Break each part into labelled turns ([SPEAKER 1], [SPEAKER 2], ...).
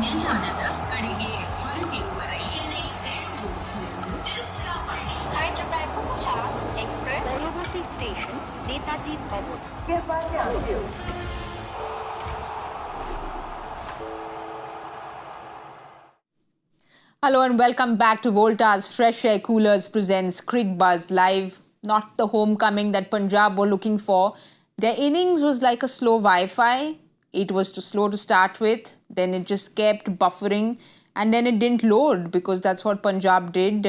[SPEAKER 1] ನಿಲ್ದಾಣದ ಕಡೆಗೆ ಹೊರಟಿರುವ ರೈಲಿನ
[SPEAKER 2] Hyderabad Punjab Express Varanasi Station Netaji Road.
[SPEAKER 3] Hello and welcome back to Voltas FreshAir Coolers presents Cricbuzz live. Not the homecoming that Punjab were looking for. Their innings was like a slow Wi-Fi. It was too slow to start with. Then it just kept buffering. And then it didn't load because that's what Punjab did.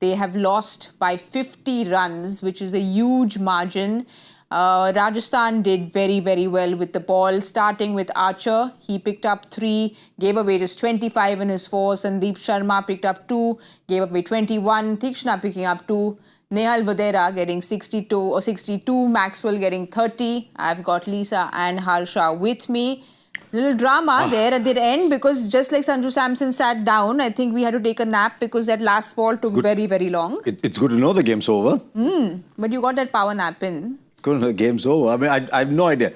[SPEAKER 3] They have lost by 50 runs, which is a huge margin. Rajasthan did very, very well with the ball, starting with Archer. He picked up 3, gave away just 25 in his 4. Sandeep Sharma picked up 2, gave away 21. Tikshna picking up 2. Nehal Wadhera getting 62, Maxwell getting 30. I've got Lisa and Harsha with me. Little drama there at the end because just like Sanju Samson sat down, I think we had to take a nap because that last ball took very, very long.
[SPEAKER 4] It's good to know the game's over.
[SPEAKER 3] But you got that power nap in.
[SPEAKER 4] It's good to know the game's over. I mean, I have no idea.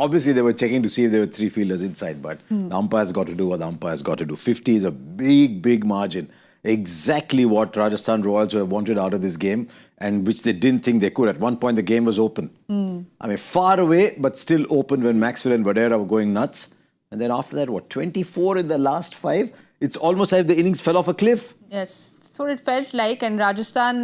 [SPEAKER 4] Obviously, they were checking to see if there were 3 fielders inside, but the umpire's got to do what the umpire's got to do. 50 is a big, big margin. Exactly what Rajasthan Royals would have wanted out of this game and which they didn't think they could. At one point, the game was open. I mean, far away, but still open when Maxwell and Wadhera were going nuts. And then after that, 24 in the last 5? It's almost as if the innings fell off a cliff.
[SPEAKER 3] Yes, that's what it felt like. And Rajasthan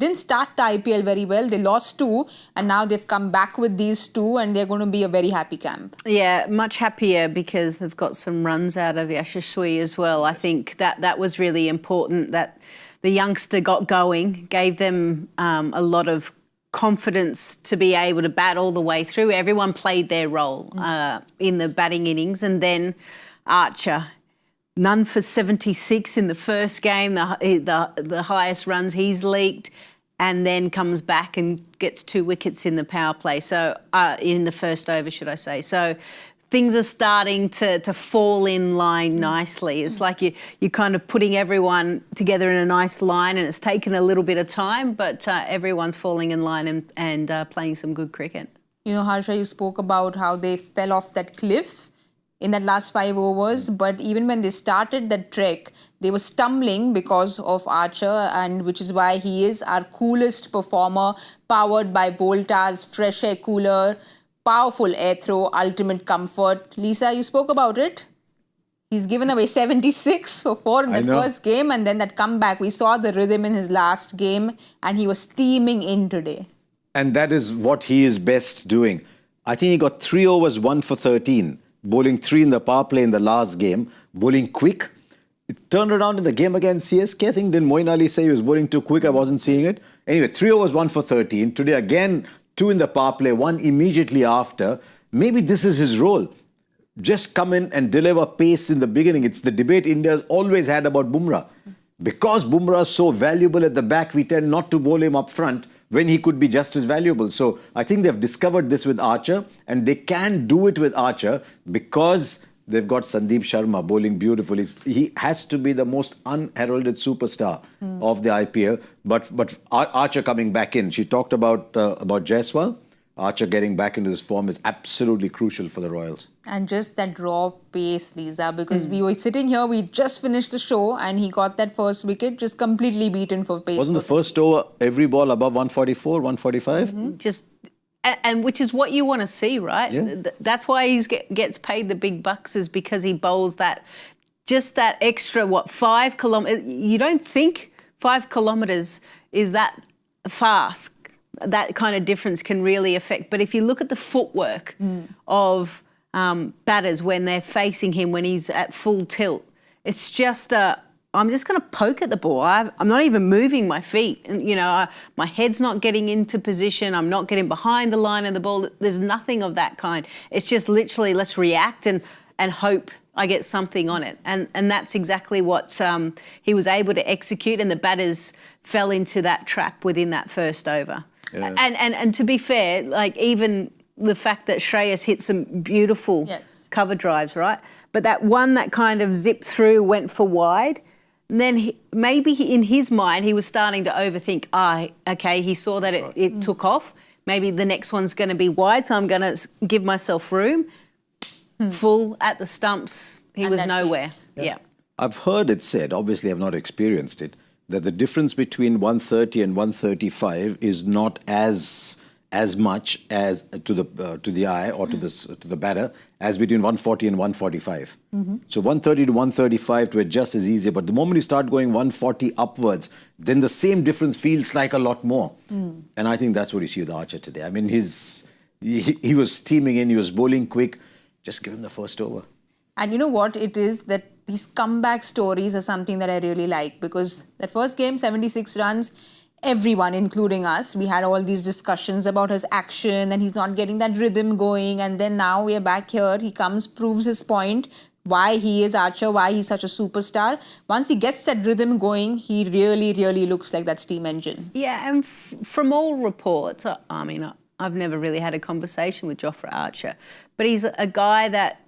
[SPEAKER 3] didn't start the IPL very well. They lost 2 and now they've come back with these 2 and they're going to be a very happy camp.
[SPEAKER 5] Yeah, much happier because they've got some runs out of Yashasvi as well. I think that was really important that the youngster got going, gave them a lot of confidence to be able to bat all the way through. Everyone played their role in the batting innings. And then Archer, none for 76 in the first game, the highest runs he's leaked, and then comes back and gets 2 wickets in the power play. So in the first over, should I say. So things are starting to fall in line nicely. It's like you're kind of putting everyone together in a nice line, and it's taken a little bit of time, but everyone's falling in line and playing some good cricket.
[SPEAKER 3] You know, Harsha, you spoke about how they fell off that cliff in that last 5 overs, but even when they started that trek, they were stumbling because of Archer, and which is why he is our coolest performer, powered by Voltas FreshAir Cooler, powerful air throw, ultimate comfort. Lisa, you spoke about it. He's given away 76 for 4 in the first game, and then that comeback, we saw the rhythm in his last game, and he was steaming in today.
[SPEAKER 4] And that is what he is best doing. I think he got 3 overs, 1 for 13. Bowling 3 in the power play in the last game, bowling quick. It turned around in the game against CSK. I think didn't Moeen Ali say he was bowling too quick? I wasn't seeing it. Anyway, 3 overs, 1 for 13. Today again, 2 in the power play, 1 immediately after. Maybe this is his role. Just come in and deliver pace in the beginning. It's the debate India's always had about Bumrah. Because Bumrah is so valuable at the back, we tend not to bowl him up front when he could be just as valuable. So I think they've discovered this with Archer, and they can do it with Archer because they've got Sandeep Sharma bowling beautifully. He has to be the most unheralded superstar of the IPL. But Archer coming back in. She talked about Jaiswal. Archer getting back into this form is absolutely crucial for the Royals.
[SPEAKER 3] And just that raw pace, Lisa, because we were sitting here, we just finished the show and he got that first wicket, just completely beaten for pace.
[SPEAKER 4] Wasn't the first over every ball above 144, 145?
[SPEAKER 5] Just, and which is what you want to see, right?
[SPEAKER 4] Yeah.
[SPEAKER 5] That's why he gets paid the big bucks, is because he bowls that extra, 5 kilometres. You don't think 5 kilometres is that fast. That kind of difference can really affect. But if you look at the footwork of batters when they're facing him, when he's at full tilt, it's just I'm just going to poke at the ball. I'm not even moving my feet. And, my head's not getting into position. I'm not getting behind the line of the ball. There's nothing of that kind. It's just literally let's react and hope I get something on it. And that's exactly what he was able to execute, and the batters fell into that trap within that first over. Yeah. And to be fair, like even the fact that Shreyas hit some beautiful cover drives, right? But that one that kind of zipped through, went for wide, and then maybe in his mind he was starting to overthink, okay, he saw that it took off. Maybe the next one's going to be wide, so I'm going to give myself room. full at the stumps. He
[SPEAKER 3] And
[SPEAKER 5] was
[SPEAKER 3] that
[SPEAKER 5] nowhere.
[SPEAKER 3] pace.
[SPEAKER 5] Yeah.
[SPEAKER 4] I've heard it said, obviously I've not experienced it, that the difference between 130 and 135 is not as much as to the eye or to the batter as between 140 and 145. So 130 to 135 to adjust is easier, but the moment you start going 140 upwards, then the same difference feels like a lot more. And I think that's what you see with Archer today. I mean, he was steaming in, he was bowling quick. Just give him the first over.
[SPEAKER 3] And you know what it is, that these comeback stories are something that I really like, because that first game, 76 runs, everyone, including us, we had all these discussions about his action and he's not getting that rhythm going. And then now we are back here. He comes, proves his point, why he is Archer, why he's such a superstar. Once he gets that rhythm going, he really, really looks like that steam engine.
[SPEAKER 5] Yeah, and from all reports, I mean, I've never really had a conversation with Jofra Archer, but he's a guy that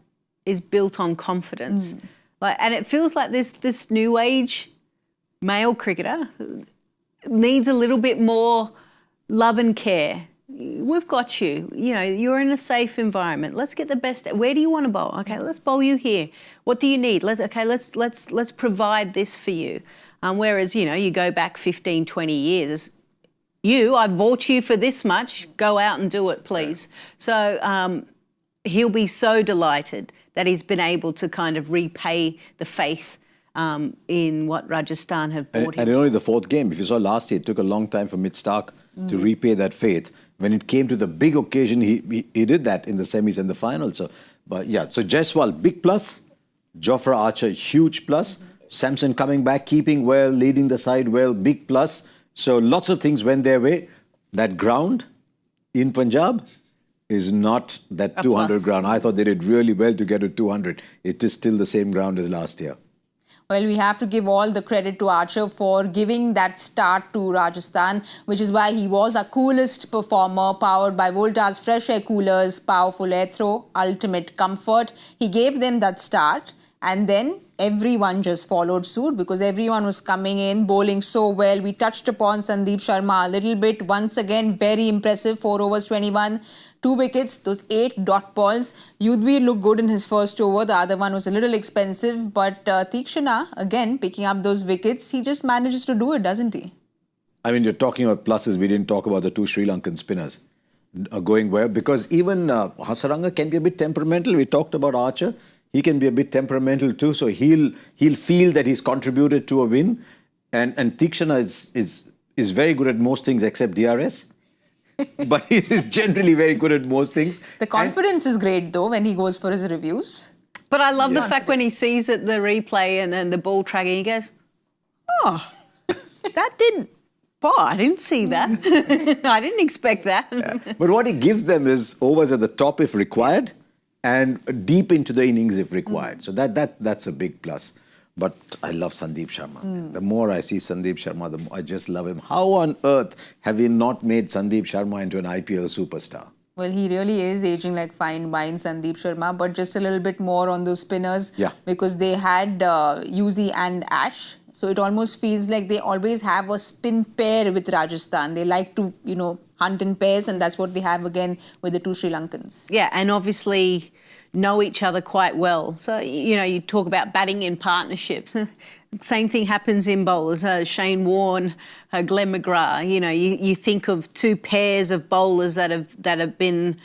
[SPEAKER 5] is built on confidence. And it feels like this new age male cricketer needs a little bit more love and care. We've got you. You know, you're in a safe environment. Let's get the best. Where do you want to bowl? Okay, let's bowl you here. What do you need? Let's provide this for you. Whereas, you know, you go back 15, 20 years, I bought you for this much, go out and do it, please. So he'll be so delighted that he's been able to kind of repay the faith in what Rajasthan have brought him.
[SPEAKER 4] And in only the fourth game, if you saw last year, it took a long time for Stark to repay that faith. When it came to the big occasion, he did that in the semis and the final. So Jaiswal, big plus. Jofra Archer, huge plus. Samson coming back, keeping well, leading the side well, big plus. So lots of things went their way. That ground in Punjab is not that 200 ground. I thought they did really well to get to 200. It is still the same ground as last year.
[SPEAKER 3] Well, we have to give all the credit to Archer for giving that start to Rajasthan, which is why he was our coolest performer, powered by Voltas FreshAir coolers, powerful air throw, ultimate comfort. He gave them that start, and then everyone just followed suit because everyone was coming in, bowling so well. We touched upon Sandeep Sharma a little bit. Once again, very impressive, 4 overs, 21, 2 wickets, those 8 dot balls. Yudhvir looked good in his first over. The other one was a little expensive, but Tikshana, again, picking up those wickets, he just manages to do it, doesn't he?
[SPEAKER 4] I mean, you're talking about pluses. We didn't talk about the 2 Sri Lankan spinners going well, because even Hasaranga can be a bit temperamental. We talked about Archer. He can be a bit temperamental too, so he'll feel that he's contributed to a win. And Tikshana is very good at most things except DRS. But he's generally very good at most things.
[SPEAKER 3] The confidence is great though when he goes for his reviews.
[SPEAKER 5] But I love the fact when he sees it, the replay and then the ball tracking, he goes, oh, I didn't see that. I didn't expect that.
[SPEAKER 4] Yeah. But what he gives them is overs at the top if required, and deep into the innings if required. So that's a big plus. But I love Sandeep Sharma. The more I see Sandeep Sharma, the more I just love him. How on earth have we not made Sandeep Sharma into an IPL superstar?
[SPEAKER 3] Well, he really is aging like fine wine, Sandeep Sharma, but just a little bit more on those spinners.
[SPEAKER 4] Yeah.
[SPEAKER 3] Because they had Yuzi and Ash. So it almost feels like they always have a spin pair with Rajasthan. They like to, hunt in pairs, and that's what they have again with the 2 Sri Lankans.
[SPEAKER 5] Yeah, and obviously know each other quite well. So, you talk about batting in partnerships. Same thing happens in bowlers. Shane Warne, Glenn McGrath. You think of 2 pairs of bowlers that have been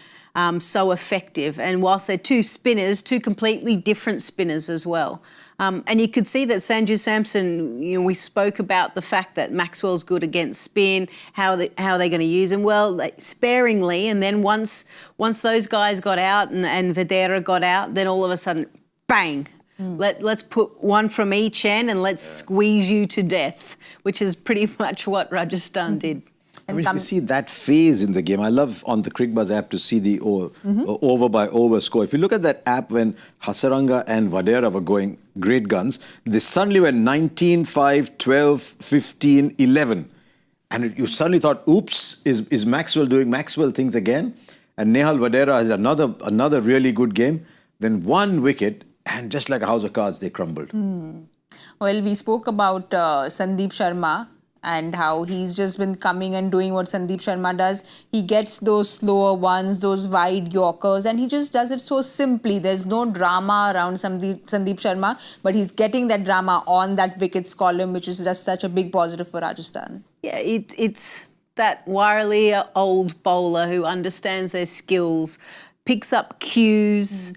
[SPEAKER 5] so effective. And whilst they're 2 spinners, 2 completely different spinners as well. And you could see that Sanju Samson, we spoke about the fact that Maxwell's good against spin, how they're going to use him. Well, sparingly, and then once those guys got out and Wadhera got out, then all of a sudden, bang, let's put one from each end and let's squeeze you to death, which is pretty much what Rajasthan did.
[SPEAKER 4] I mean, you see that phase in the game. I love on the Cricbuzz app to see the over by over score. If you look at that app when Hasaranga and Wadhera were going great guns, they suddenly went 19, 5, 12, 15, 11. And you suddenly thought, oops, is Maxwell doing Maxwell things again? And Nehal Wadhera has another really good game. Then 1 wicket, and just like a house of cards, they crumbled.
[SPEAKER 3] Well, we spoke about Sandeep Sharma. and how he's just been coming and doing what Sandeep Sharma does. He gets those slower ones, those wide Yorkers, and he just does it so simply. There's no drama around Sandeep Sharma, but he's getting that drama on that wickets column, which is just such a big positive for Rajasthan.
[SPEAKER 5] Yeah, it's that wily old bowler who understands their skills, picks up cues,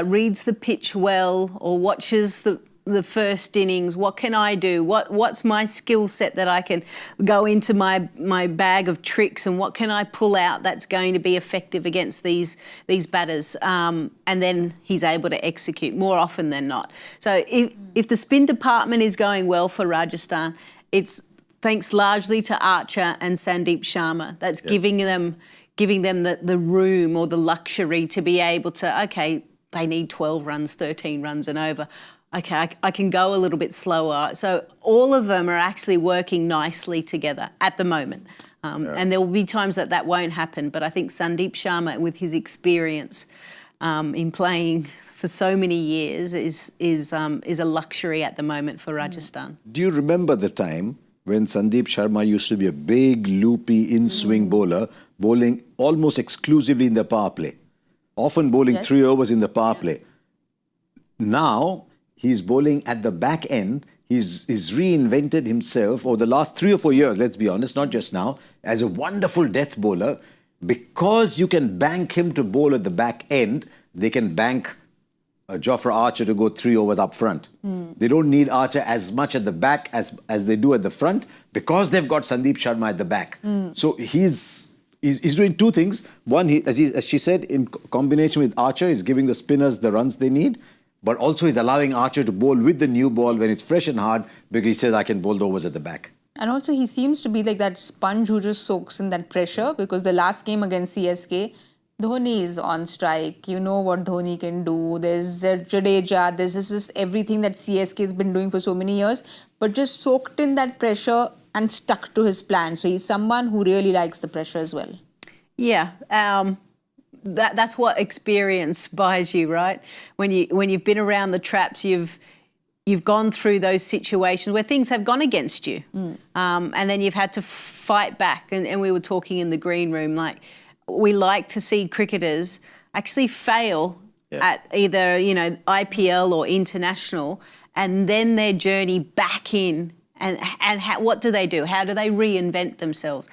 [SPEAKER 5] reads the pitch well, or watches the first innings. What can I do? What's my skill set that I can go into my bag of tricks, and what can I pull out that's going to be effective against these batters? And then he's able to execute more often than not. So if the spin department is going well for Rajasthan, it's thanks largely to Archer and Sandeep Sharma. That's giving them the room or the luxury to be able to, okay, they need 12 runs, 13 runs and over. Okay, I can go a little bit slower. So all of them are actually working nicely together at the moment. And there will be times that won't happen. But I think Sandeep Sharma, with his experience in playing for so many years, is a luxury at the moment for Rajasthan.
[SPEAKER 4] Do you remember the time when Sandeep Sharma used to be a big, loopy, in-swing bowler, bowling almost exclusively in the power play, often bowling 3 overs in the power play? Now, he's bowling at the back end. He's reinvented himself over the last 3 or 4 years, let's be honest, not just now, as a wonderful death bowler. Because you can bank him to bowl at the back end, they can bank Jofra Archer to go 3 overs up front. They don't need Archer as much at the back as they do at the front because they've got Sandeep Sharma at the back. So he's doing two things. One, as she said, in combination with Archer, he's giving the spinners the runs they need. But also he's allowing Archer to bowl with the new ball when it's fresh and hard because he says, I can bowl the overs at the back.
[SPEAKER 3] And also he seems to be like that sponge who just soaks in that pressure, because the last game against CSK, Dhoni is on strike. You know what Dhoni can do. There's Jadeja. There's just everything that CSK has been doing for so many years, but just soaked in that pressure and stuck to his plan. So he's someone who really likes the pressure as well.
[SPEAKER 5] Yeah. That's what experience buys you, right? When you've been around the traps, you've gone through those situations where things have gone against you, and then you've had to fight back. And we were talking in the green room, like, we like to see cricketers actually fail at either IPL or international, and then their journey back in. And what do they do? How do they reinvent themselves?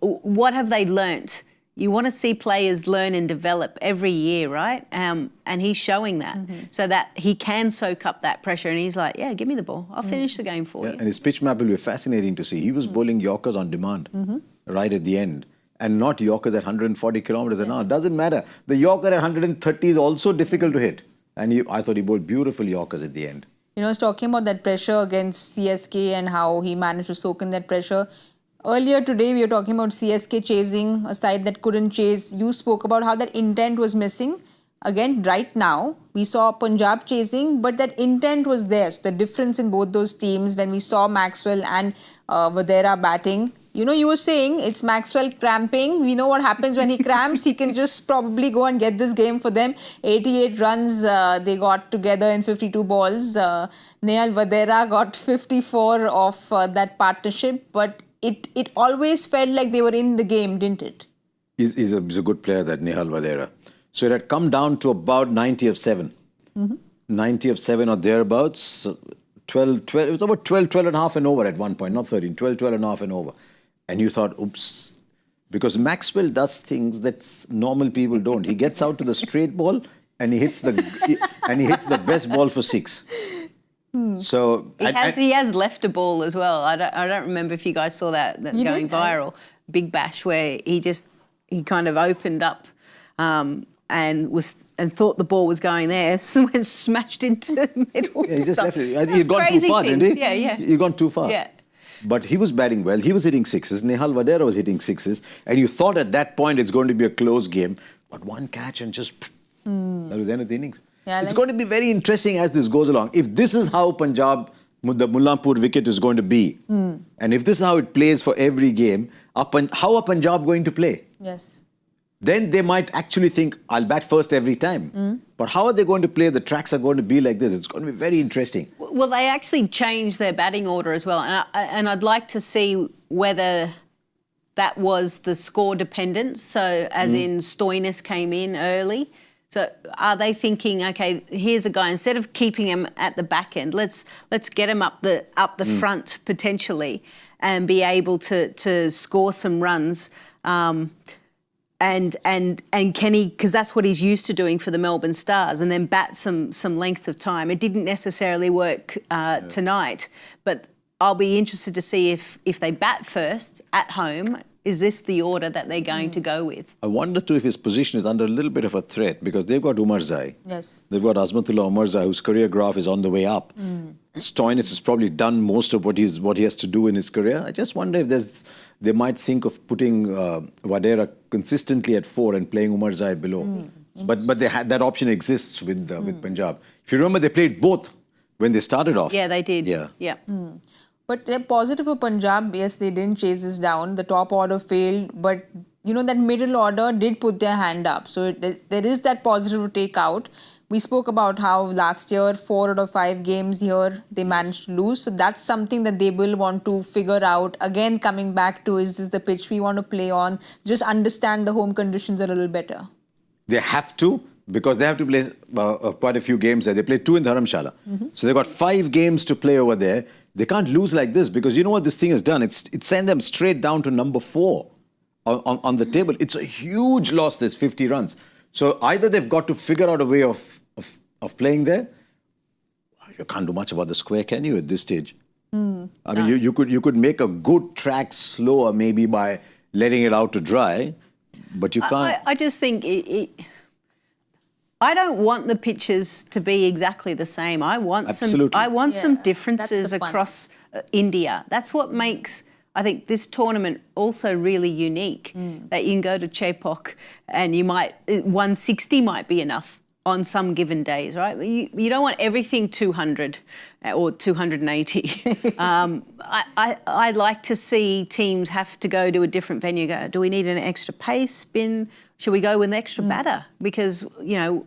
[SPEAKER 5] What have they learnt? You want to see players learn and develop every year, right? And he's showing that, so that he can soak up that pressure. And he's like, yeah, give me the ball. I'll finish the game for you.
[SPEAKER 4] And his pitch map will be fascinating to see. He was bowling Yorkers on demand right at the end. And not Yorkers at 140 kilometers an hour. It doesn't matter. The Yorker at 130 is also difficult to hit. And I thought he bowled beautiful Yorkers at the end.
[SPEAKER 3] I was talking about that pressure against CSK and how he managed to soak in that pressure. Earlier today, we were talking about CSK chasing a side that couldn't chase. You spoke about how that intent was missing. Again, right now, we saw Punjab chasing, but that intent was there. So the difference in both those teams, when we saw Maxwell and Wadhera batting, you were saying it's Maxwell cramping. We know what happens when he cramps. He can just probably go and get this game for them. 88 runs they got together in 52 balls. Nehal Wadhera got 54 of that partnership, but it always felt like they were in the game, didn't it?
[SPEAKER 4] He's a good player, that Nehal Wadhera. So it had come down to about 90 of 7. 90 of 7 or thereabouts. 12, it was about 12 and a half and over at one point, not 13, 12 and a half and over. And you thought, oops, because Maxwell does things that normal people don't. He gets out to the straight ball and he hits the best ball for 6. So
[SPEAKER 5] he has left a ball as well. I don't remember if you guys saw that going viral. Big Bash, where he kind of opened up and thought the ball was going there, went smashed into the middle.
[SPEAKER 4] Yeah, he just left it. He'd gone too far, didn't he?
[SPEAKER 5] Yeah.
[SPEAKER 4] He'd gone too far.
[SPEAKER 5] Yeah.
[SPEAKER 4] But he was batting well. He was hitting 6s. Nehal Wadhera was hitting 6s. And you thought at that point it's going to be a close game. But one catch and just... That was the end of the innings. Yeah, it's going to be very interesting as this goes along. If this is how Punjab, the Mullanpur wicket is going to be, and if this is how it plays for every game, how are Punjab going to play?
[SPEAKER 3] Yes.
[SPEAKER 4] Then they might actually think, I'll bat first every time. But how are they going to play? The tracks are going to be like this. It's going to be very interesting.
[SPEAKER 5] Well, they actually changed their batting order as well, and I'd like to see whether that was the score dependent. So, as in Stoinis came in early. So, are they thinking, okay, here's a guy, instead of keeping him at the back end, let's get him up the front potentially, and be able to score some runs. And can he, because that's what he's used to doing for the Melbourne Stars, and then bat some length of time. It didn't necessarily work tonight, but I'll be interested to see if they bat first at home. Is this the order that they're going to go with?
[SPEAKER 4] I wonder too if his position is under a little bit of a threat, because they've got Umarzai.
[SPEAKER 3] Yes.
[SPEAKER 4] They've got Azmatullah Umarzai, whose career graph is on the way up. Stoinis has probably done most of what he has to do in his career. I just wonder if they might think of putting Wadhera consistently at 4 and playing Umarzai below. But that option exists with Punjab. If you remember, they played both when they started off.
[SPEAKER 5] Yeah, they did.
[SPEAKER 4] Yeah.
[SPEAKER 3] But they're positive for Punjab. Yes, they didn't chase this down. The top order failed, but that middle order did put their hand up. So there is that positive to take out. We spoke about how last year, 4 out of 5 games here, they managed to lose. So that's something that they will want to figure out. Again, coming back to, is this the pitch we want to play on? Just understand the home conditions a little better.
[SPEAKER 4] They have to, because they have to play quite a few games there. They played 2 in Dharamshala. So they've got 5 games to play over there. They can't lose like this, because you know what this thing has done? It sent them straight down to number 4 on the table. It's a huge loss, this 50 runs. So either they've got to figure out a way of playing there. You can't do much about the square, can you, at this stage? I mean, you could make a good track slower maybe by letting it out to dry, but you can't.
[SPEAKER 5] I just think I don't want the pitches to be exactly the same. I want some differences across India. That's what makes, I think, this tournament also really unique. That you can go to Chepauk and 160 might be enough on some given days, right? You don't want everything 200 or 280. I'd like to see teams have to go to a different venue. Go, do we need an extra pace spin? Should we go with an extra batter? Because,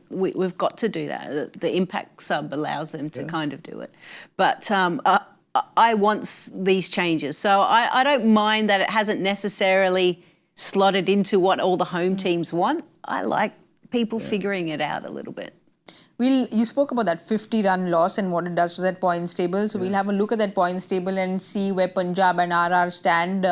[SPEAKER 5] we've got to do that. The impact sub allows them to kind of do it. But I want these changes. So I don't mind that it hasn't necessarily slotted into what all the home teams want. I like people figuring it out a little bit.
[SPEAKER 3] You spoke about that 50-run loss and what it does to that points table. So we'll have a look at that points table and see where Punjab and RR stand.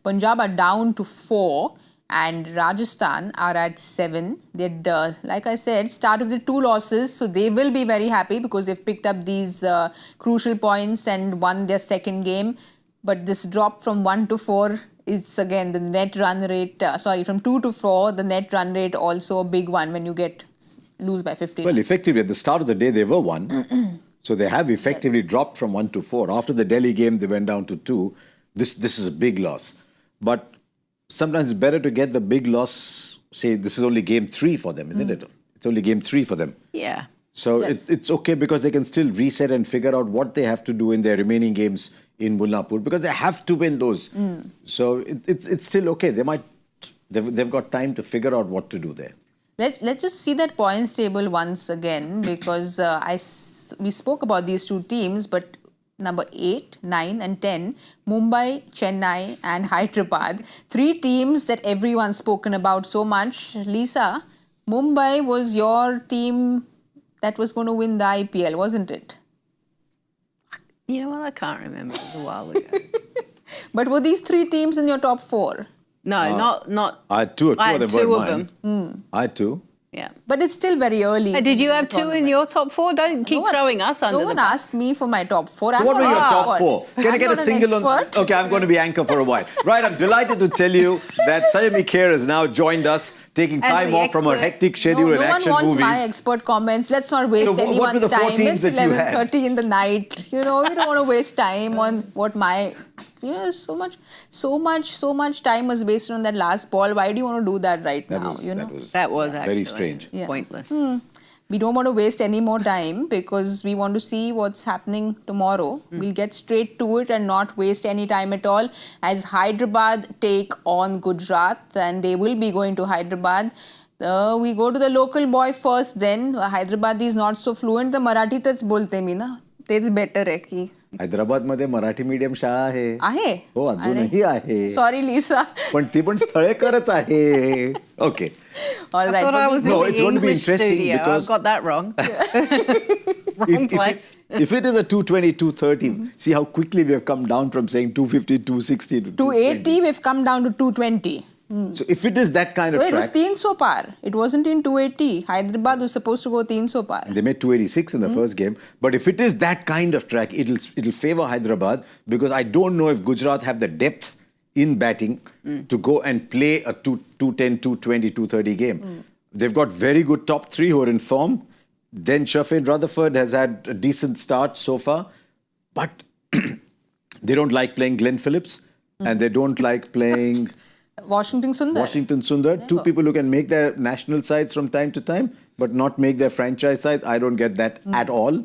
[SPEAKER 3] Punjab are down to 4 and Rajasthan are at 7. They'd, like I said, started with 2 losses. So they will be very happy because they've picked up these crucial points and won their second game. But this drop from 1 to 4 is, again, the net run rate, from 2 to 4, the net run rate also a big one when you lose by 50.
[SPEAKER 4] Well, effectively, at the start of the day, they were 1. So they have effectively dropped from 1 to 4. After the Delhi game, they went down to 2. This is a big loss. But sometimes it's better to get the big loss, say this is only game 3 for them, isn't it? It's only game 3 for them.
[SPEAKER 5] Yeah.
[SPEAKER 4] So it's okay because they can still reset and figure out what they have to do in their remaining games in Mullanpur, because they have to win those. So it's still okay. They've got time to figure out what to do there.
[SPEAKER 3] Let's just see that points table once again, because we spoke about these 2 teams, but number 8, 9 and 10, Mumbai, Chennai and Hyderabad. 3 teams that everyone's spoken about so much. Lisa, Mumbai was your team that was going to win the IPL, wasn't it?
[SPEAKER 5] You know what? I can't remember. It was a while ago.
[SPEAKER 3] But were these 3 teams in your top 4?
[SPEAKER 5] No, not.
[SPEAKER 4] I had 2 of them.
[SPEAKER 5] I had 2 of them.
[SPEAKER 4] I had 2.
[SPEAKER 5] Yeah.
[SPEAKER 3] But it's still very early.
[SPEAKER 5] Did you have 2 in your top 4? Don't keep throwing us under the bus.
[SPEAKER 3] No one asked me for my top 4.
[SPEAKER 4] So what were your top 4? Can I get a single on? Okay, I'm going to be anchor for a while. Right, I'm delighted to tell you that Saiyami Kher has now joined us, taking time off from her hectic schedule in action movies.
[SPEAKER 3] No one wants my expert comments. Let's not waste anyone's time. It's 11:30 in the night. We don't want to waste time on what my... so much time was wasted on that last ball. Why do you want to do that now?
[SPEAKER 5] That was actually
[SPEAKER 4] very strange.
[SPEAKER 5] Pointless.
[SPEAKER 3] We don't want to waste any more time because we want to see what's happening tomorrow. We'll get straight to it and not waste any time at all, as Hyderabad take on Gujarat, and they will be going to Hyderabad. We go to the local boy first then. Hyderabad is not so fluent. The Marathi tats bolte mi na. तेच better आहे की
[SPEAKER 4] हैदराबादमध्ये Marathi medium शाळा आहे. हो, अजूनही आहे.
[SPEAKER 3] Sorry लिसा.
[SPEAKER 4] पण ती पण स्थळेकरच आहे. Okay.
[SPEAKER 3] All
[SPEAKER 5] I
[SPEAKER 3] right.
[SPEAKER 5] thought I was
[SPEAKER 4] No,
[SPEAKER 5] in
[SPEAKER 4] it's
[SPEAKER 5] the
[SPEAKER 4] going to be
[SPEAKER 5] English
[SPEAKER 4] interesting
[SPEAKER 5] studio.
[SPEAKER 4] because-
[SPEAKER 5] I got that wrong. Wrong place.
[SPEAKER 4] If it is a 220, 230, see how quickly we have come down from saying 250, 260 to
[SPEAKER 3] 280, we've come down to 220.
[SPEAKER 4] So if it is that kind of
[SPEAKER 3] It was
[SPEAKER 4] track,
[SPEAKER 3] 300 par. It wasn't in 280. Hyderabad was supposed to go 300 par.
[SPEAKER 4] they made 286 in the first game. But if it is that kind of track, it'll favor Hyderabad because I don't know if Gujarat have the depth in batting to go and play a 210, 220, 230 game. They've got very good top three who are in form. Then Shafin Rutherford has had a decent start so far. But they don't like playing Glenn Phillips and they don't like playing
[SPEAKER 3] Washington Sundar.
[SPEAKER 4] Washington Sundar. Two people who can make their national sides from time to time but not make their franchise sides. I don't get that at all.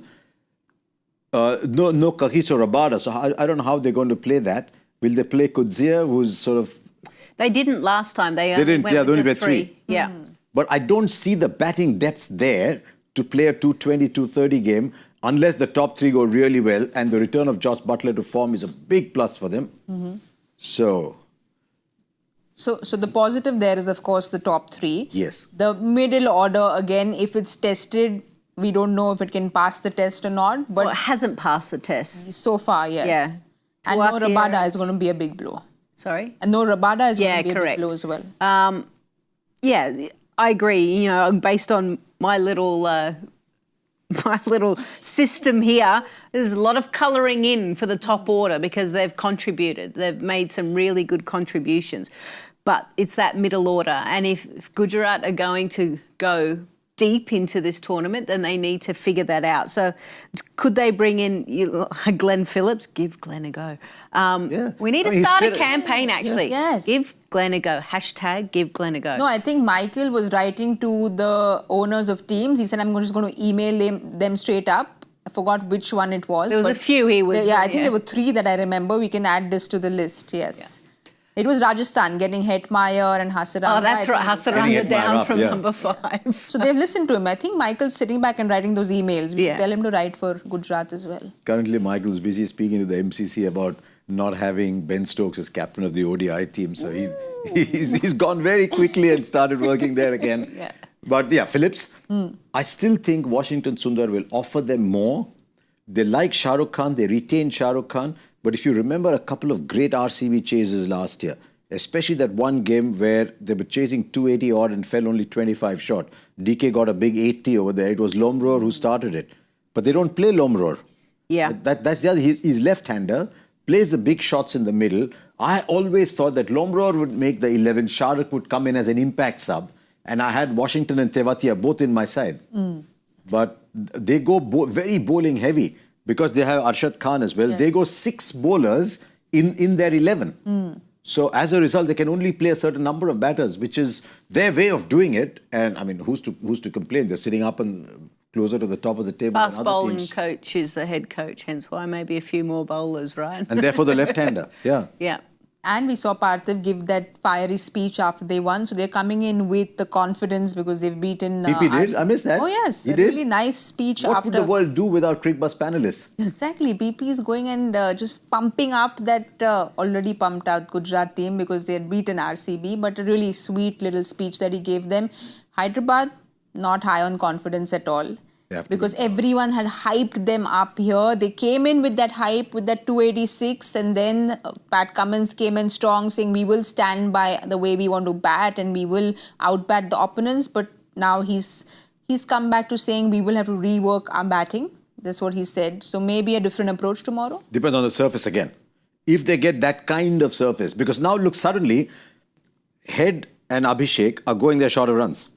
[SPEAKER 4] No Kahis or Rabada. So I don't know how they're going to play that. Will they play Kudzia, who's sort of...
[SPEAKER 5] They didn't last time. They only
[SPEAKER 4] didn't,
[SPEAKER 5] went
[SPEAKER 4] yeah,
[SPEAKER 5] with
[SPEAKER 4] they only
[SPEAKER 5] the
[SPEAKER 4] went three.
[SPEAKER 5] Yeah.
[SPEAKER 4] But I don't see the batting depth there to play a 220, 230 game unless the top three go really well, and the return of Josh Butler to form is a big plus for them. So
[SPEAKER 3] the positive there is, of course, the top three.
[SPEAKER 4] Yes.
[SPEAKER 3] The middle order, again, if it's tested, we don't know if it can pass the test or not. But
[SPEAKER 5] Well, it hasn't passed the test.
[SPEAKER 3] so far, yes.
[SPEAKER 5] Yeah.
[SPEAKER 3] And no
[SPEAKER 5] Wadhera.
[SPEAKER 3] Rabada is going to be a big blow.
[SPEAKER 5] Sorry?
[SPEAKER 3] And no Rabada is going to be a
[SPEAKER 5] correct.
[SPEAKER 3] big blow as well.
[SPEAKER 5] Yeah, I agree. You know, based on my little system here, there's a lot of colouring in for the top order because they've contributed. They've made some really good contributions. But it's that middle order. And if Gujarat are going to go deep into this tournament, then they need to figure that out. So could they bring in Glenn Phillips? Give Glenn a go. We need to
[SPEAKER 4] he's
[SPEAKER 5] start a
[SPEAKER 4] fit.
[SPEAKER 5] campaign, actually.
[SPEAKER 3] Yes.
[SPEAKER 5] Give Glenn a go. Hashtag give Glenn a go.
[SPEAKER 3] No, I think Michael was writing to the owners of teams. He said, I'm just going to email them straight up. I forgot which one it was.
[SPEAKER 5] There was a few he was...
[SPEAKER 3] Yeah, I think there were 3 that I remember. We can add this to the list, yes. It was Rajasthan getting Hetmeyer and Hasaranga.
[SPEAKER 5] Oh, that's right. Hasaranga down from number 5.
[SPEAKER 3] So they've listened to him. I think Michael's sitting back and writing those emails. We should
[SPEAKER 5] Yeah.
[SPEAKER 3] tell him to write for Gujarat as well.
[SPEAKER 4] currently Michael's busy speaking to the MCC about not having Ben Stokes as captain of the ODI team. So he's gone very quickly and started working there again.
[SPEAKER 5] Yeah.
[SPEAKER 4] But yeah, Phillips, I still think Washington Sundar will offer them more. They like Shah Rukh Khan. They retain Shah Rukh Khan. But if you remember a couple of great RCB chases last year, especially that one game where they were chasing 280 odd and fell only 25 short. DK got a big 80 over there. It was Lomroor who started it. But they don't play Lomroor.
[SPEAKER 5] Yeah.
[SPEAKER 4] That's the other. He's left-hander, plays the big shots in the middle. I always thought that Lomroor would make the 11. Shah Rukh would come in as an impact sub. And I had Washington and Tewatia both in my side. But they go very bowling heavy because they have Arshad Khan as well.
[SPEAKER 3] Yes.
[SPEAKER 4] They go 6 bowlers in their 11. So as a result, they can only play a certain number of batters, which is their way of doing it. And I mean, who's to complain? They're sitting up and closer to the top of the table
[SPEAKER 5] Fast
[SPEAKER 4] than other
[SPEAKER 5] bowling
[SPEAKER 4] teams.
[SPEAKER 5] coach is the head coach, hence why maybe a few more bowlers, right?
[SPEAKER 4] And therefore the left-hander. Yeah.
[SPEAKER 5] Yeah.
[SPEAKER 3] And we saw Parthiv give that fiery speech after they won. So they're coming in with the confidence because they've beaten...
[SPEAKER 4] PP did? I missed that.
[SPEAKER 3] Oh, yes.
[SPEAKER 4] He
[SPEAKER 3] a
[SPEAKER 4] did?
[SPEAKER 3] really nice speech
[SPEAKER 4] What
[SPEAKER 3] after...
[SPEAKER 4] would the world do without Cricbuzz panelists?
[SPEAKER 3] Exactly. PP is going and just pumping up that already pumped out Gujarat team because they had beaten RCB. But a really sweet little speech that he gave them. Hyderabad, not high on confidence at all. Because everyone had hyped them up here. They came in with that hype, with that 286, and then Pat Cummins came in strong saying we will stand by the way we want to bat and we will outbat the opponents. But now he's come back to saying we will have to rework our batting. That's what he said. So maybe a different approach tomorrow?
[SPEAKER 4] Depends on the surface again. If they get that kind of surface, because now look, suddenly, Head and Abhishek are going their shorter runs.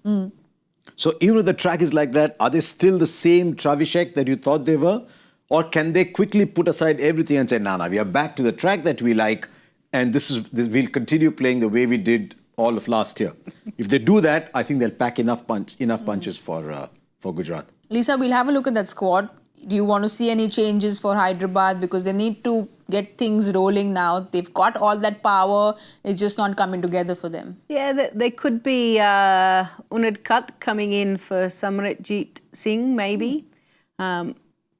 [SPEAKER 4] So even if the track is like that, are they still the same Travishek that you thought they were? Or can they quickly put aside everything and say, nah, we are back to the track that we like, and we'll continue playing the way we did all of last year. If they do that, I think they'll pack enough punches for Gujarat.
[SPEAKER 3] Lisa, we'll have a look at that squad. Do you want to see any changes for Hyderabad? Because they need to get things rolling now. They've got all that power. It's just not coming together for them.
[SPEAKER 5] Yeah, there could be Unad Khat coming in for Samratjit Singh, maybe.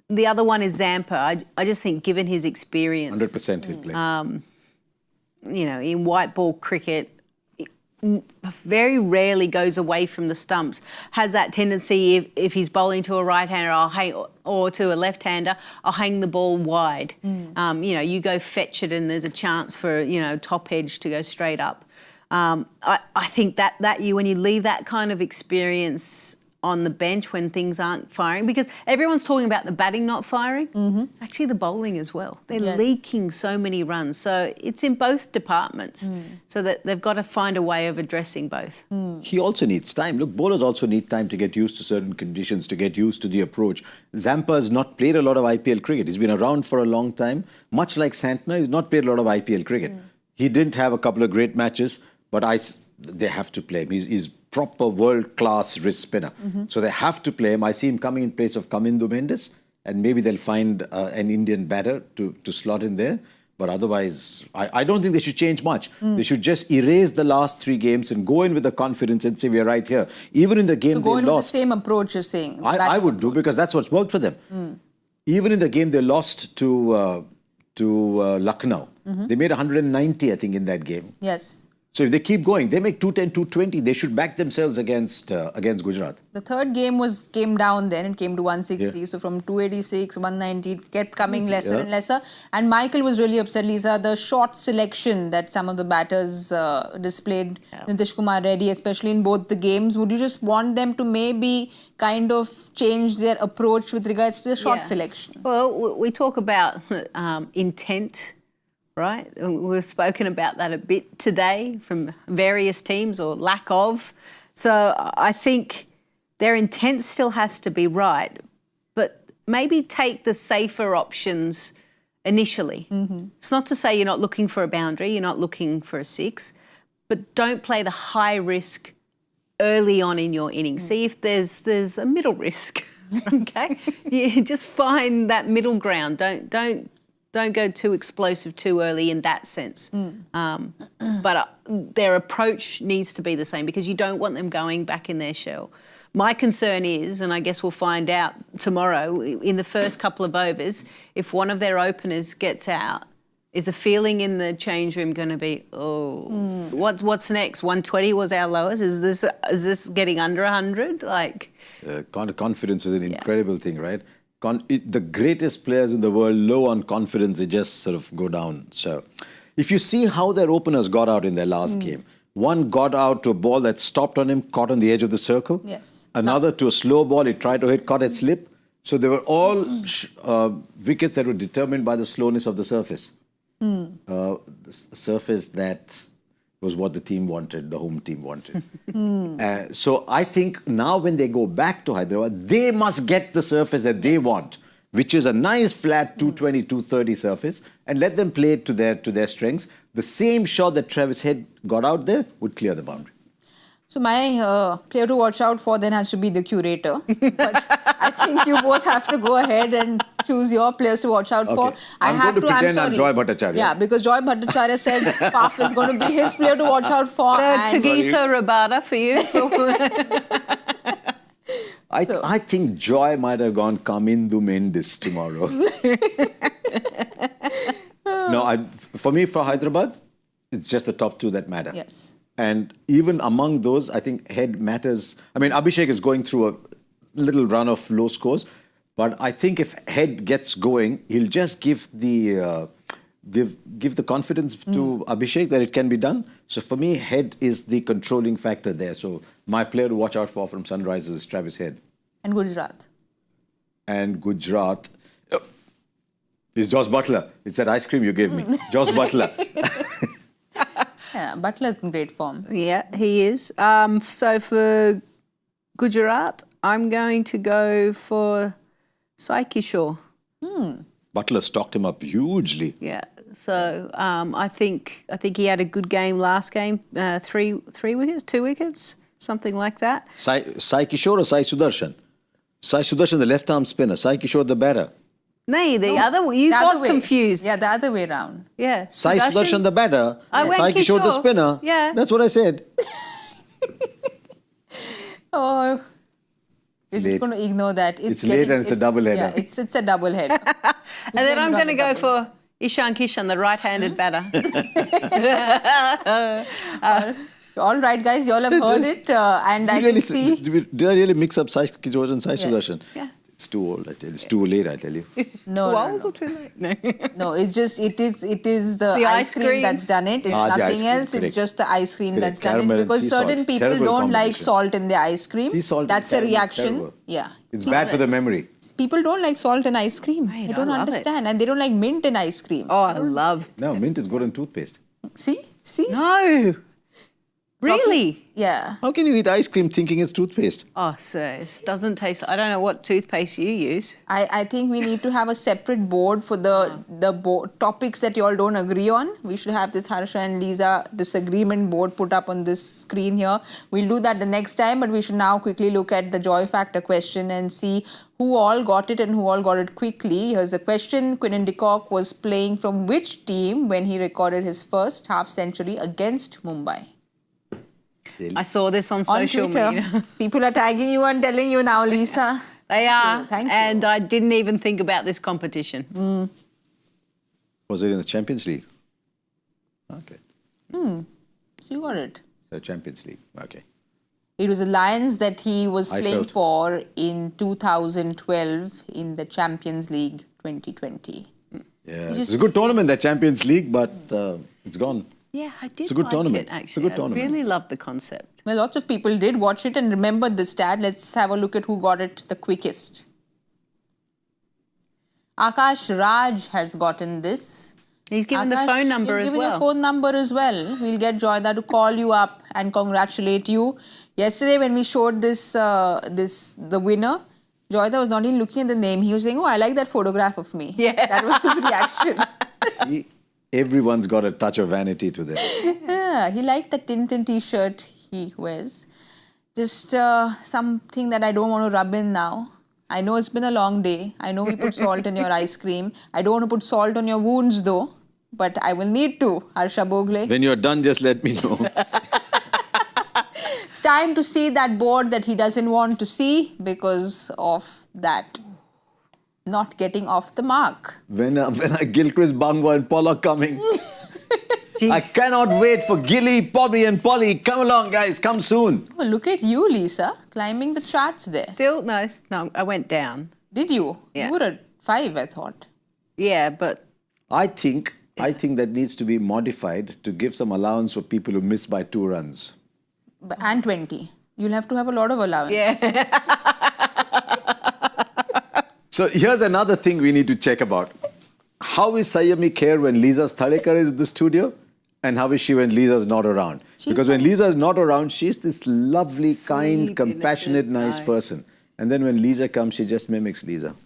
[SPEAKER 5] the other one is Zampa. I just think given his experience,
[SPEAKER 4] 100% he'll play.
[SPEAKER 5] In white ball cricket, very rarely goes away from the stumps. Has that tendency, if he's bowling to a right-hander or to a left-hander, I'll hang the ball wide. You go fetch it and there's a chance for, top edge to go straight up. I think that when you leave that kind of experience on the bench when things aren't firing, because everyone's talking about the batting not firing, it's actually the bowling as well. They're leaking so many runs. So it's in both departments. So that they've got to find a way of addressing both.
[SPEAKER 4] He also needs time. Look, bowlers also need time to get used to certain conditions, to get used to the approach. Zampa has not played a lot of IPL cricket. He's been around for a long time. Much like Santner, he's not played a lot of IPL cricket. He didn't have a couple of great matches, but they have to play him. He's proper world-class wrist spinner. So they have to play him. I see him coming in place of Kamindu Mendes, and maybe they'll find an Indian batter to slot in there. But otherwise, I don't think they should change much. They should just erase the last 3 games and go in with the confidence and say, we're right here. Even in the game they lost.
[SPEAKER 3] Go in with the same approach, you're saying?
[SPEAKER 4] I would do, because that's what's worked for them. Even in the game they lost to Lucknow. They made 190, I think, in that game.
[SPEAKER 3] Yes.
[SPEAKER 4] So if they keep going, they make 210, 220, they should back themselves against Gujarat.
[SPEAKER 3] The third game came down then, it came to 160. So from 286, 190, it kept coming lesser and lesser. And Michael was really upset, Lisa, the short selection that some of the batters displayed, Nitish Kumar Reddy, especially in both the games. Would you just want them to maybe kind of change their approach with regards to the short selection?
[SPEAKER 5] Well, we talk about intent, right? We've spoken about that a bit today from various teams, or lack of. So I think their intent still has to be right, but maybe take the safer options initially. It's not to say you're not looking for a boundary, you're not looking for a 6, but don't play the high risk early on in your innings. See if there's a middle risk, okay? You just find that middle ground. Don't go too explosive too early in that sense. But their approach needs to be the same, because you don't want them going back in their shell. My concern is, and I guess we'll find out tomorrow, in the first couple of overs, if one of their openers gets out, is the feeling in the change room going to be, what's next? 120 was our lowest. Is this getting under 100?
[SPEAKER 4] Confidence is an incredible thing, right? The greatest players in the world, low on confidence, they just sort of go down. So if you see how their openers got out in their last game, one got out to a ball that stopped on him, caught on the edge of the circle.
[SPEAKER 3] Yes.
[SPEAKER 4] Another to a slow ball, he tried to hit, caught at slip. So they were all wickets that were determined by the slowness of the surface. The surface that was what the team wanted, the home team wanted. So I think now when they go back to Hyderabad, they must get the surface that they want, which is a nice flat 220, 230 surface, and let them play it to their strengths. The same shot that Travis Head got out there would clear the boundary.
[SPEAKER 3] So my player to watch out for then has to be the curator. But I think you both have to go ahead and choose your players to watch out for.
[SPEAKER 4] I'm going to pretend I'm Joy Bhattacharya.
[SPEAKER 3] Yeah, because Joy Bhattacharya said Faf is going to be his player to watch out for.
[SPEAKER 5] So Kagiso Rabada for you.
[SPEAKER 4] I think Joy might have gone Kamindu Mendes tomorrow. No, for me, for Hyderabad, it's just the top 2 that matter.
[SPEAKER 3] Yes.
[SPEAKER 4] And even among those, I think Head matters. I mean, Abhishek is going through a little run of low scores, but I think if Head gets going, he'll just give the confidence to Abhishek that it can be done. So for me, Head is the controlling factor there. So my player to watch out for from Sunrisers is Travis Head.
[SPEAKER 3] And Gujarat.
[SPEAKER 4] And Gujarat is Josh Butler. It's that ice cream you gave me. Josh Butler.
[SPEAKER 3] Yeah, Butler's in great form.
[SPEAKER 5] Yeah, he is. So for Gujarat, I'm going to go for Sai Kishore.
[SPEAKER 4] Butler stocked him up hugely.
[SPEAKER 5] Yeah. So I think he had a good game last game. 3 wickets, 2 wickets, something like that.
[SPEAKER 4] Sai Kishore or Sai Sudarshan? Sai Sudarshan, the left-arm spinner. Sai Kishore, the batter.
[SPEAKER 5] No, the other way. You got confused.
[SPEAKER 3] Yeah, the other way around.
[SPEAKER 5] Yeah.
[SPEAKER 4] Sai Sudarshan, the batter. Sai Kishore, the spinner.
[SPEAKER 5] Yeah.
[SPEAKER 4] That's what I said.
[SPEAKER 3] Oh, We're just
[SPEAKER 4] late.
[SPEAKER 3] going to ignore that.
[SPEAKER 4] It's late and it's a double header.
[SPEAKER 3] Yeah, it's a double header.
[SPEAKER 5] And then I'm going to go for Ishan Kishan, the right-handed batter.
[SPEAKER 3] All right, guys, you all have heard it. And I can see...
[SPEAKER 4] Did I really mix up Sai Kishore and Sai Sudarshan?
[SPEAKER 5] Yeah.
[SPEAKER 4] It's too old, I tell you. It's too late, I tell you.
[SPEAKER 3] No,
[SPEAKER 5] Too
[SPEAKER 3] no,
[SPEAKER 5] old
[SPEAKER 3] no.
[SPEAKER 5] or too late? No.
[SPEAKER 3] No, it's just, it is the ice cream that's done it. It's
[SPEAKER 4] the ice
[SPEAKER 3] nothing
[SPEAKER 4] cream,
[SPEAKER 3] else.
[SPEAKER 4] correct.
[SPEAKER 3] It's just the ice cream
[SPEAKER 4] Correct.
[SPEAKER 3] that's done it.
[SPEAKER 4] Caramel and
[SPEAKER 3] Because
[SPEAKER 4] sea
[SPEAKER 3] certain
[SPEAKER 4] salt.
[SPEAKER 3] people
[SPEAKER 4] Terrible
[SPEAKER 3] don't like
[SPEAKER 4] combination.
[SPEAKER 3] salt in their ice cream.
[SPEAKER 4] Sea salt and
[SPEAKER 3] That's a
[SPEAKER 4] caramel,
[SPEAKER 3] reaction.
[SPEAKER 4] terrible.
[SPEAKER 3] Yeah.
[SPEAKER 4] It's bad for the memory.
[SPEAKER 3] People don't like salt in ice cream.
[SPEAKER 5] Mate,
[SPEAKER 3] I don't
[SPEAKER 5] I love it.
[SPEAKER 3] understand. And they don't like mint in ice cream.
[SPEAKER 5] Oh, I love...
[SPEAKER 4] No, mint is good in toothpaste.
[SPEAKER 3] See?
[SPEAKER 5] No. Really?
[SPEAKER 3] Yeah.
[SPEAKER 4] How can you eat ice cream thinking it's toothpaste?
[SPEAKER 5] Oh, sir, it doesn't taste... I don't know what toothpaste you use.
[SPEAKER 3] I think we need to have a separate board for the topics that you all don't agree on. We should have this Harsha and Lisa disagreement board put up on this screen here. We'll do that the next time, but we should now quickly look at the joy factor question and see who all got it and who all got it quickly. Here's the question. Quinton de Kock was playing from which team when he recorded his first half century against Mumbai?
[SPEAKER 5] I saw this on
[SPEAKER 3] On
[SPEAKER 5] social
[SPEAKER 3] Twitter.
[SPEAKER 5] media.
[SPEAKER 3] People are tagging you and telling you now, Lisa.
[SPEAKER 5] They are.
[SPEAKER 3] Thank you.
[SPEAKER 5] And I didn't even think about this competition.
[SPEAKER 4] Was it in the Champions League? Okay.
[SPEAKER 3] So you got it.
[SPEAKER 4] The Champions League. Okay.
[SPEAKER 3] It was the Lions that he was
[SPEAKER 4] I
[SPEAKER 3] playing
[SPEAKER 4] felt-
[SPEAKER 3] for in 2012 in the Champions League 2020.
[SPEAKER 4] Yeah. It's a good tournament, that Champions League, but it's gone.
[SPEAKER 5] Yeah, I did
[SPEAKER 4] It's a good
[SPEAKER 5] like
[SPEAKER 4] tournament.
[SPEAKER 5] it, actually.
[SPEAKER 4] It's a good tournament.
[SPEAKER 5] I really loved the concept.
[SPEAKER 3] Well, lots of people did watch it and remembered this stat. Let's have a look at who got it the quickest. Akash Raj has gotten this.
[SPEAKER 5] He's given the
[SPEAKER 3] Akash,
[SPEAKER 5] phone number
[SPEAKER 3] you've
[SPEAKER 5] as
[SPEAKER 3] given
[SPEAKER 5] well.
[SPEAKER 3] your phone number as well. We'll get Joyda to call you up and congratulate you. Yesterday, when we showed the winner, Joyda was not even looking at the name. He was saying, "Oh, I like that photograph of me."
[SPEAKER 5] Yeah.
[SPEAKER 3] That was his reaction.
[SPEAKER 4] See, everyone's got a touch of vanity to them.
[SPEAKER 3] Yeah, he liked the Tintin t-shirt he wears. Just something that I don't want to rub in now. I know it's been a long day. I know we put salt in your ice cream. I don't want to put salt on your wounds though. But I will need to, Harsha Bhogle.
[SPEAKER 4] When you're done, just let me know.
[SPEAKER 3] It's time to see that board that he doesn't want to see because of that not getting off the mark.
[SPEAKER 4] when I Gilchrist, Bangwa and Paul are coming.
[SPEAKER 5] Jeez.
[SPEAKER 4] I cannot wait for Gilly, Bobby and Polly. Come along, guys. Come soon.
[SPEAKER 3] Well, look at you, Lisa, climbing the charts there.
[SPEAKER 5] Still, no, I went down.
[SPEAKER 3] Did you?
[SPEAKER 5] Yeah.
[SPEAKER 3] You were at 5, I thought.
[SPEAKER 5] Yeah, but
[SPEAKER 4] I think that needs to be modified to give some allowance for people who miss by 2 runs.
[SPEAKER 3] And 20. You'll have to have a lot of allowance.
[SPEAKER 5] yeah.
[SPEAKER 4] So here's another thing we need to check about. How is Saiyami Kher when Lisa Sthalekar is in the studio? And how is she when Lisa's not around? Because when Lisa is not around, she's this lovely, kind,
[SPEAKER 5] Sweet,
[SPEAKER 4] compassionate,
[SPEAKER 5] innocent,
[SPEAKER 4] nice
[SPEAKER 5] nice.
[SPEAKER 4] person. And then when Lisa comes, she just mimics Lisa.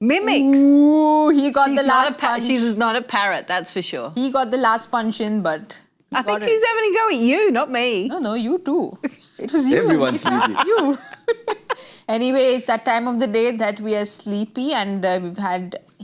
[SPEAKER 5] Mimics.
[SPEAKER 3] Ooh, he got
[SPEAKER 5] She's
[SPEAKER 3] the
[SPEAKER 5] not
[SPEAKER 3] last
[SPEAKER 5] a
[SPEAKER 3] punch.
[SPEAKER 5] she's not a parrot, that's for sure.
[SPEAKER 3] He got the last punch in, but he
[SPEAKER 5] I think
[SPEAKER 3] got it.
[SPEAKER 5] he's having a go at you, not me.
[SPEAKER 3] No, you too. It was you.
[SPEAKER 4] Everyone's
[SPEAKER 3] Lisa,
[SPEAKER 4] sleepy.
[SPEAKER 3] You. Anyway, it's that time of the day that we are sleepy, and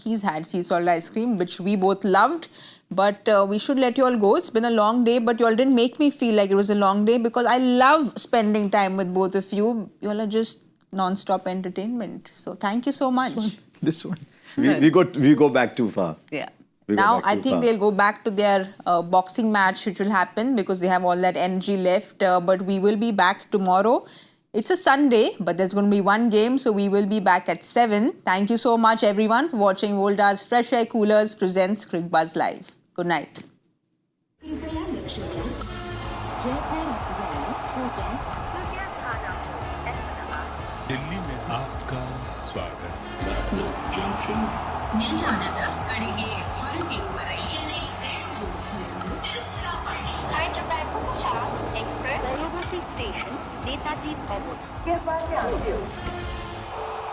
[SPEAKER 3] he's had sea salt ice cream, which we both loved. But we should let you all go. It's been a long day, but you all didn't make me feel like it was a long day because I love spending time with both of you. You all are just non-stop entertainment. So thank you so much.
[SPEAKER 4] This one. We go back too far.
[SPEAKER 5] Yeah.
[SPEAKER 4] We go
[SPEAKER 3] Now,
[SPEAKER 4] back
[SPEAKER 3] I
[SPEAKER 4] too
[SPEAKER 3] think
[SPEAKER 4] far.
[SPEAKER 3] they'll go back to their boxing match, which will happen because they have all that energy left. But we will be back tomorrow. It's a Sunday, but there's going to be one game, so we will be back at 7. Thank you so much, everyone, for watching Voltas FreshAir Coolers presents Cricbuzz Live. Good night.
[SPEAKER 6] Delhi में आपका स्वागत
[SPEAKER 1] ನಿಲ್ದಾಣದ ಕಡೆಗೆ ಹೊರಟಿರುವವರೇ
[SPEAKER 2] Hyderabad Punjab Express Dissecting Station Netaji Bhavan.